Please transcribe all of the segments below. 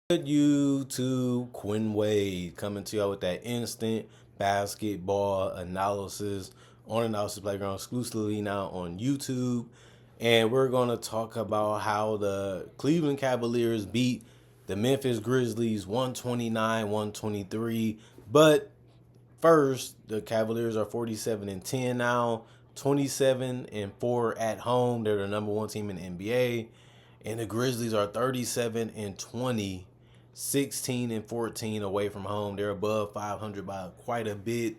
Good YouTube, Quinn Wade coming to y'all with that instant basketball analysis on Analysis Playground exclusively now on YouTube. And we're going to talk about how the Cleveland Cavaliers beat the Memphis Grizzlies 129-123. But first, the Cavaliers are 47-10 now, 27-4 at home. They're the number one team in the NBA. And the Grizzlies are 37-20, 16-14 away from home. They're above 500 by quite a bit,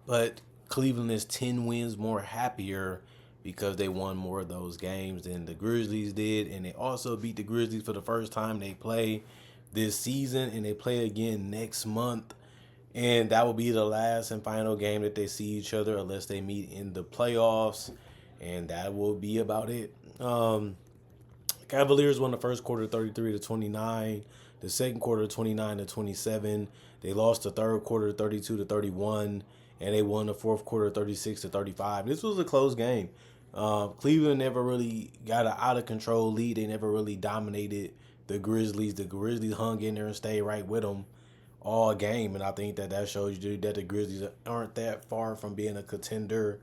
but Cleveland is 10 wins more happier because they won more of those games than the Grizzlies did, and they also beat the Grizzlies for the first time they play this season, and they play again next month. And that will be the last and final game that they see each other unless they meet in the playoffs, and that will be about it. Cavaliers won the first quarter 33-29, the second quarter 29-27. They lost the third quarter 32-31, and they won the fourth quarter 36-35. This was a close game. Cleveland never really got an out of control lead. They never really dominated the Grizzlies. The Grizzlies hung in there and stayed right with them all game, and I think that shows you that the Grizzlies aren't that far from being a contender.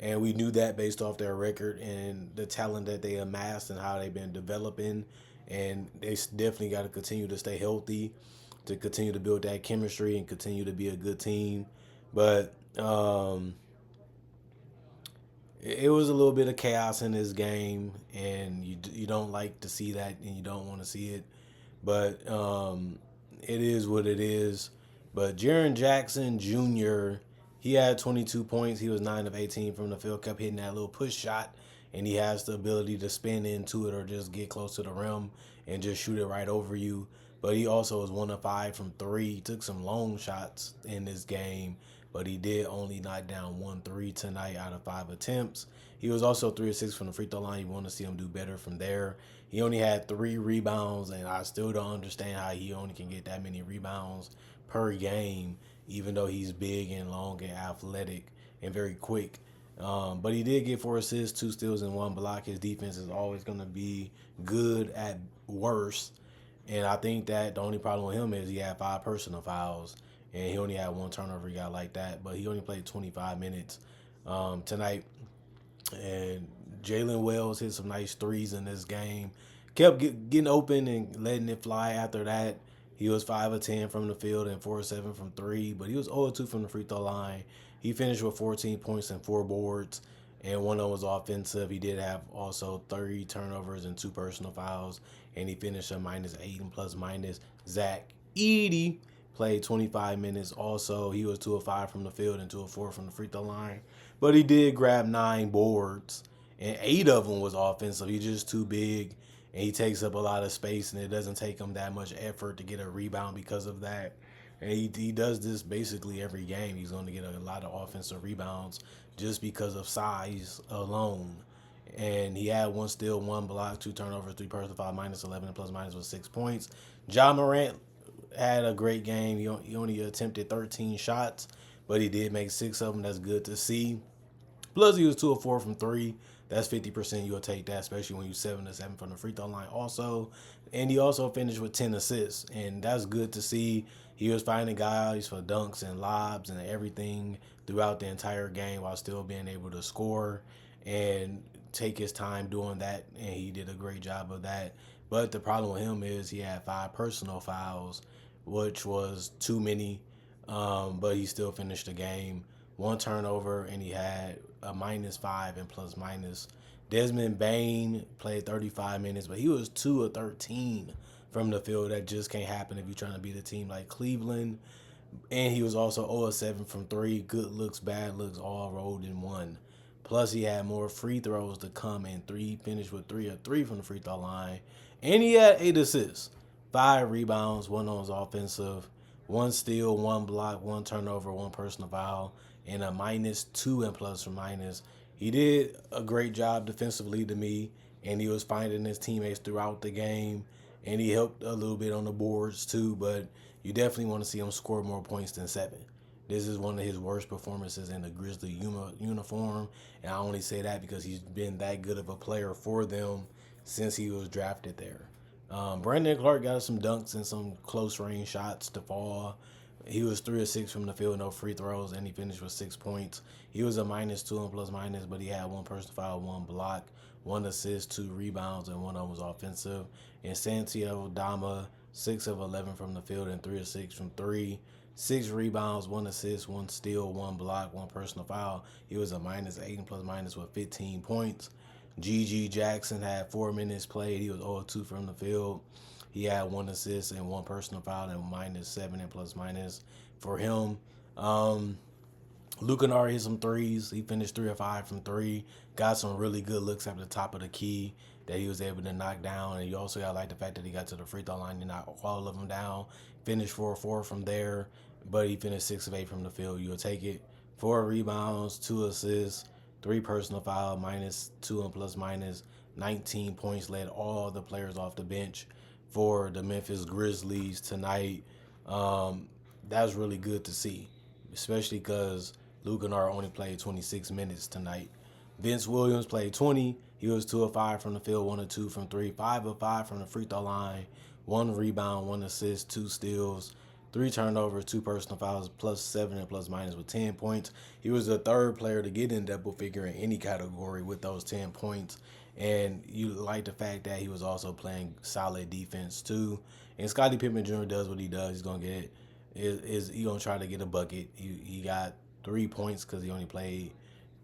And we knew that based off their record and the talent that they amassed and how they've been developing. And they definitely got to continue to stay healthy, to continue to build that chemistry and continue to be a good team. But it was a little bit of chaos in this game, and you don't like to see that, and you don't want to see it. But it is what it is. But Jaren Jackson Jr., he had 22 points. He was 9 of 18 from the field, kept hitting that little push shot, and he has the ability to spin into it or just get close to the rim and just shoot it right over you. But he also was 1 of 5 from 3. He took some long shots in this game, but he did only knock down 1 3 tonight out of 5 attempts. He was also 3 of 6 from the free throw line. You want to see him do better from there. He only had 3 rebounds, and I still don't understand how he only can get that many rebounds per game, even though he's big and long and athletic and very quick. But he did get 4 assists, 2 steals, and 1 block. His defense is always going to be good at worst. And I think that the only problem with him is he had 5 personal fouls, and he only had 1 turnover. He got like that, but he only played 25 minutes tonight. And Jalen Wells hit some nice threes in this game. Kept getting open and letting it fly after that. He was 5 of 10 from the field and 4 of 7 from 3, but he was 0 of 2 from the free throw line. He finished with 14 points and 4 boards, and one of them was offensive. He did have also 30 turnovers and 2 personal fouls, and he finished a -8 and plus minus. Zach Edey played 25 minutes also. He was 2 of 5 from the field and 2 of 4 from the free throw line, but he did grab 9 boards, and 8 of them was offensive. He's just too big, and he takes up a lot of space, and it doesn't take him that much effort to get a rebound because of that. And he does this basically every game. He's going to get a lot of offensive rebounds just because of size alone. And he had 1 steal, 1 block, 2 turnovers, 3 personal foul, -11, and plus minus was 6 points. Ja Morant had a great game. He only attempted 13 shots, but he did make 6 of them. That's good to see. Plus, he was 2 of 4 from 3. That's 50%. You'll take that, especially when you're 7 of 7 from the free throw line also. And he also finished with 10 assists, and that's good to see. He was finding guys for dunks and lobs and everything throughout the entire game while still being able to score and take his time doing that, and he did a great job of that. But the problem with him is he had 5 personal fouls, which was too many, but he still finished the game. 1 turnover, and he had a -5 and plus minus. Desmond Bane played 35 minutes, but he was 2 of 13 from the field. That just can't happen if you're trying to beat a team like Cleveland. And he was also 0 of 7 from 3. Good looks, bad looks, all rolled in one. Plus, he had more free throws to come, and he finished with 3 of 3 from the free throw line. And he had 8 assists, 5 rebounds, 1 on his offensive, 1 steal, 1 block, 1 turnover, 1 personal foul, and a -2 and plus from minus. He did a great job defensively to me, and he was finding his teammates throughout the game, and he helped a little bit on the boards too, but you definitely want to see him score more points than 7. This is one of his worst performances in the Grizzly uniform, and I only say that because he's been that good of a player for them since he was drafted there. Brandon Clark got some dunks and some close range shots to fall. He was 3 of 6 from the field, no free throws, and he finished with 6 points. He was a -2 and plus minus, but he had one personal foul, one block, one assist, two rebounds, and one of them was offensive. And Santiago Dama, 6 of 11 from the field and 3 of 6 from three. 6 rebounds, one assist, one steal, one block, one personal foul. He was a -8 and plus minus with 15 points. G.G. Jackson had 4 minutes played. He was 0-2 from the field. He had one assist and one personal foul and -7 and plus minus for him. Luke Kennard hit some threes. He finished 3 of 5 from three. Got some really good looks at the top of the key that he was able to knock down. And you also got to like the fact that he got to the free throw line and knocked all of them down. Finished 4 of 4 from there, but he finished 6 of 8 from the field. You'll take it. 4 rebounds, 2 assists, 3 personal foul, -2 and plus minus. 19 points, led all the players off the bench for the Memphis Grizzlies tonight. That's really good to see, especially because Luke Kennard only played 26 minutes tonight. Vince Williams played 20. He was 2 of 5 from the field, 1 of 2 from three, 5 of 5 from the free throw line, 1 rebound, 1 assist, 2 steals, 3 turnovers, 2 personal fouls, +7 and plus minus with 10 points. He was the third player to get in double figure in any category with those 10 points. And you like the fact that he was also playing solid defense too. And Scottie Pippen Jr. does what he does. He's gonna get he gonna try to get a bucket. He got 3 points because he only played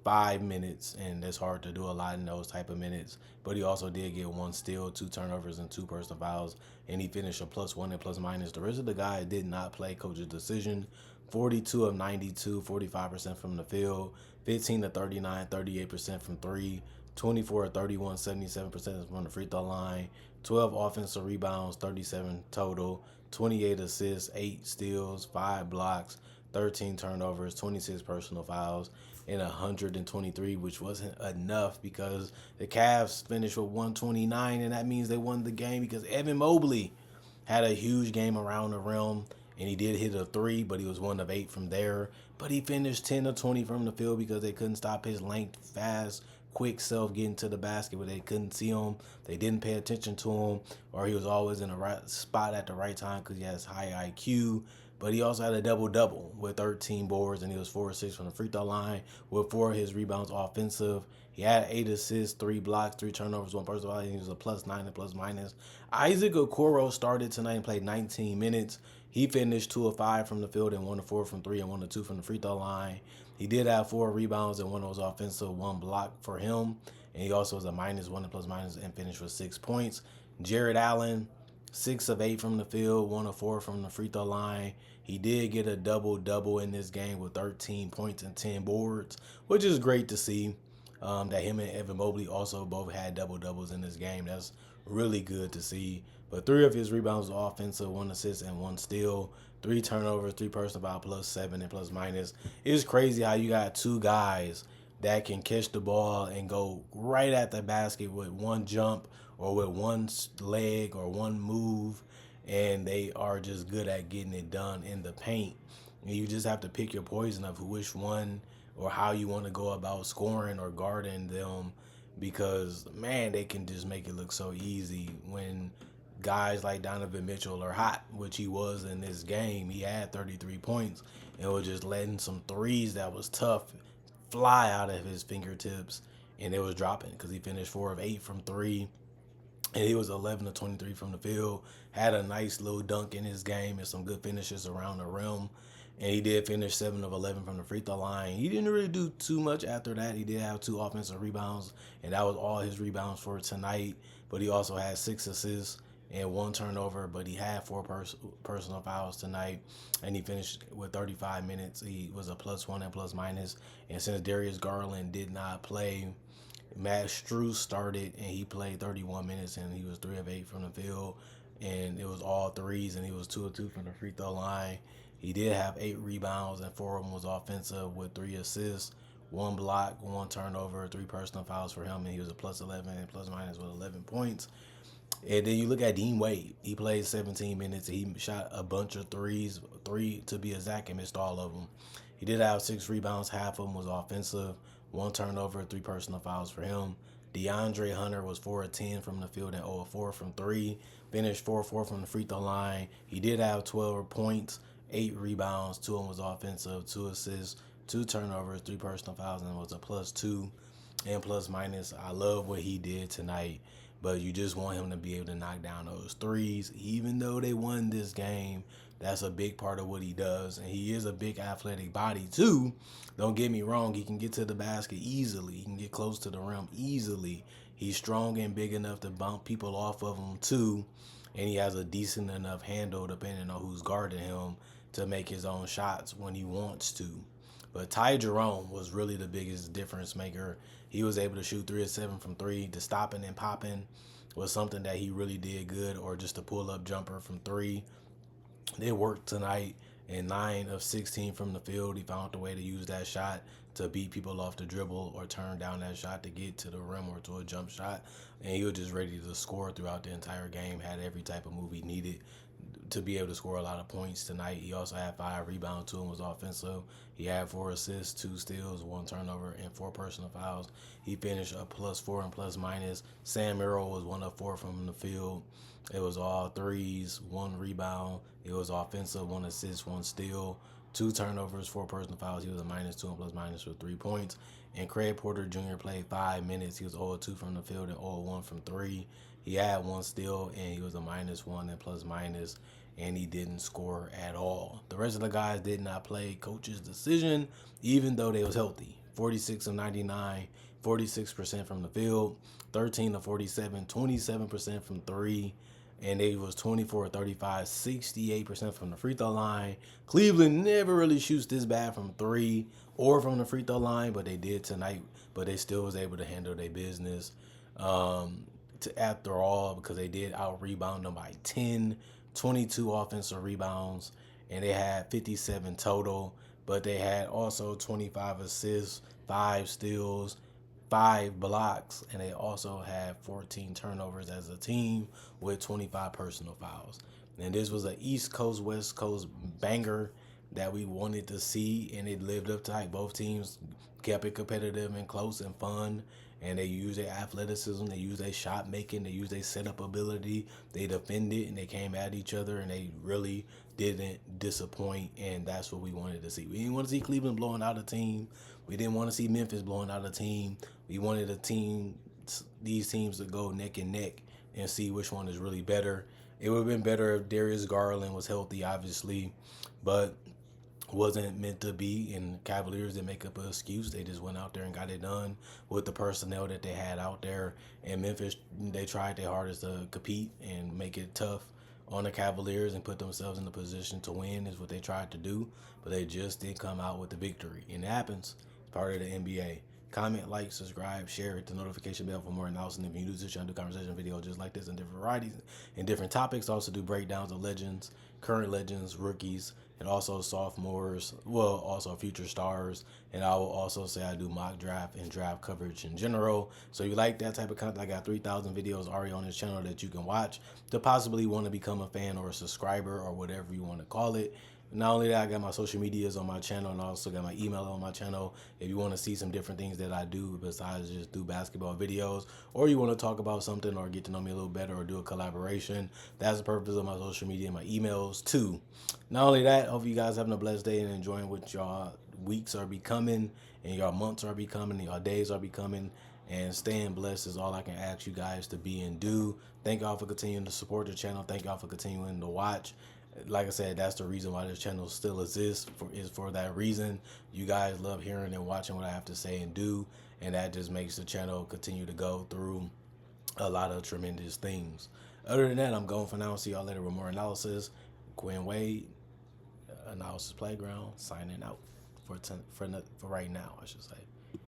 5 minutes, and it's hard to do a lot in those type of minutes. But he also did get 1 steal, 2 turnovers, and 2 personal fouls, and he finished a +1 and plus minus. The rest of the guys did not play. Coach's decision. 42 of 92, 45% from the field, 15 of 39, 38% from three, 24 of 31, 77% from the free throw line, 12 offensive rebounds, 37 total, 28 assists, 8 steals, 5 blocks, 13 turnovers, 26 personal fouls, and 123, which wasn't enough because the Cavs finished with 129, and that means they won the game because Evan Mobley had a huge game around the rim, and he did hit a three, but he was 1 of 8 from there. But he finished 10 of 20 from the field because they couldn't stop his length, fast, quick self getting to the basket, but they couldn't see him. They didn't pay attention to him, or he was always in the right spot at the right time because he has high IQ. But he also had a double-double with 13 boards, and he was 4 of 6 from the free throw line with 4 of his rebounds offensive. He had 8 assists, 3 blocks, 3 turnovers, 1 personal foul. He was a +9 and plus minus. Isaac Okoro started tonight and played 19 minutes. He finished 2 of 5 from the field and 1 of 4 from three and 1 of 2 from the free throw line. He did have 4 rebounds and 1 was offensive, 1 block for him. And he also was a -1 and plus minus and finished with 6 points. Jared Allen, 6 of 8 from the field, 1 of 4 from the free throw line. He did get a double-double in this game with 13 points and 10 boards, which is great to see. That him and Evan Mobley also both had double-doubles in this game. That's really good to see. But 3 of his rebounds were offensive, 1 assist and 1 steal, 3 turnovers, 3 personal foul, +7 and plus minus. It's crazy how you got 2 guys that can catch the ball and go right at the basket with 1 jump or with 1 leg or 1 move, and they are just good at getting it done in the paint. And you just have to pick your poison of which one or how you want to go about scoring or guarding them, because, man, they can just make it look so easy when guys like Donovan Mitchell are hot, which he was in this game. He had 33 points and was just letting some threes that was tough fly out of his fingertips, and it was dropping because he finished 4 of 8 from three. And he was 11 of 23 from the field. Had a nice little dunk in his game and some good finishes around the rim. And he did finish 7 of 11 from the free throw line. He didn't really do too much after that. He did have 2 offensive rebounds, and that was all his rebounds for tonight. But he also had 6 assists and 1 turnover, but he had 4 personal fouls tonight, and he finished with 35 minutes. He was a +1 and plus minus. And since Darius Garland did not play, Matt Strus started, and he played 31 minutes, and he was 3 of 8 from the field, and it was all threes, and he was 2 of 2 from the free throw line. He did have 8 rebounds, and 4 of them was offensive with 3 assists, 1 block, 1 turnover, 3 personal fouls for him, and he was a +11 and plus minus with 11 points. And then you look at Dean Wade. He played 17 minutes. He shot a bunch of threes, 3 to be exact, and missed all of them. He did have 6 rebounds. Half of them was offensive. 1 turnover, 3 personal fouls for him. DeAndre Hunter was 4 of 10 from the field and 0 of 4 from 3. Finished 4 of 4 from the free throw line. He did have 12 points, 8 rebounds, 2 of them was offensive, 2 assists, 2 turnovers, 3 personal fouls, and was a +2 and plus minus. I love what he did tonight, but you just want him to be able to knock down those threes. Even though they won this game, that's a big part of what he does, and he is a big athletic body too. Don't get me wrong, he can get to the basket easily. He can get close to the rim easily. He's strong and big enough to bump people off of him too, and he has a decent enough handle depending on who's guarding him to make his own shots when he wants to. But Ty Jerome was really the biggest difference maker. He was able to shoot 3 of 7 from 3. The stopping and popping was something that he really did good, or just a pull-up jumper from 3. They worked tonight, and 9 of 16 from the field. He found a way to use that shot to beat people off the dribble or turn down that shot to get to the rim or to a jump shot. And he was just ready to score throughout the entire game, had every type of move he needed to be able to score a lot of points tonight. He also had 5 rebounds, 2 of them was offensive. He had 4 assists, 2 steals, 1 turnover, and 4 personal fouls. He finished a +4 and plus minus. Sam Merrill was 1 of 4 from the field. It was all threes, 1 rebound. It was offensive, 1 assist, 1 steal, 2 turnovers, 4 personal fouls. He was a -2 and plus minus with 3 points. And Craig Porter Jr. played 5 minutes. He was 0 of 2 from the field and 0 of 1 from 3. He had 1 steal, and he was a -1 and plus minus, and he didn't score at all. The rest of the guys did not play. Coach's decision, even though they was healthy. 46 of 99, 46% from the field, 13 of 47, 27% from 3, and they was 24 of 35, 68% from the free throw line. Cleveland never really shoots this bad from 3 or from the free throw line, but they did tonight. But they still was able to handle their business. After all, because they did out-rebound them by 10, 22 offensive rebounds, and they had 57 total, but they had also 25 assists, 5 steals, 5 blocks, and they also had 14 turnovers as a team with 25 personal fouls. And this was an East Coast, West Coast banger that we wanted to see, and it lived up to it. Both teams kept it competitive and close and fun, and they used their athleticism, they used their shot making, they used their setup ability, they defended, and they came at each other, and they really didn't disappoint, and that's what we wanted to see. We didn't want to see Cleveland blowing out a team. We didn't want to see Memphis blowing out a team. We wanted these teams to go neck and neck and see which one is really better. It would have been better if Darius Garland was healthy, obviously, but wasn't meant to be, and Cavaliers didn't make up an excuse. They just went out there and got it done with the personnel that they had out there. And Memphis, they tried their hardest to compete and make it tough on the Cavaliers and put themselves in the position to win is what they tried to do, but they just didn't come out with the victory. And it happens. It's part of the NBA. Comment, like, subscribe, share, hit the notification bell for more announcements. If you're new to this channel, do conversation videos just like this in different varieties and different topics. Also do breakdowns of legends, current legends, rookies, and also sophomores, well, also future stars. And I will also say I do mock draft and draft coverage in general. So if you like that type of content, I got 3,000 videos already on this channel that you can watch to possibly want to become a fan or a subscriber or whatever you want to call it. Not only that, I got my social medias on my channel, and I also got my email on my channel. If you want to see some different things that I do besides just do basketball videos, or you want to talk about something or get to know me a little better or do a collaboration, that's the purpose of my social media and my emails too. Not only that, hope you guys having a blessed day and enjoying what y'all weeks are becoming and y'all months are becoming and y'all days are becoming. And staying blessed is all I can ask you guys to be and do. Thank y'all for continuing to support the channel. Thank y'all for continuing to watch. Like I said, that's the reason why this channel still exists, is for that reason. You guys love hearing and watching what I have to say and do, and that just makes the channel continue to go through a lot of tremendous things. Other than that, I'm going for now. See y'all later with more analysis. Quinn Wade, Analysis Playground, signing out for right now, I should say.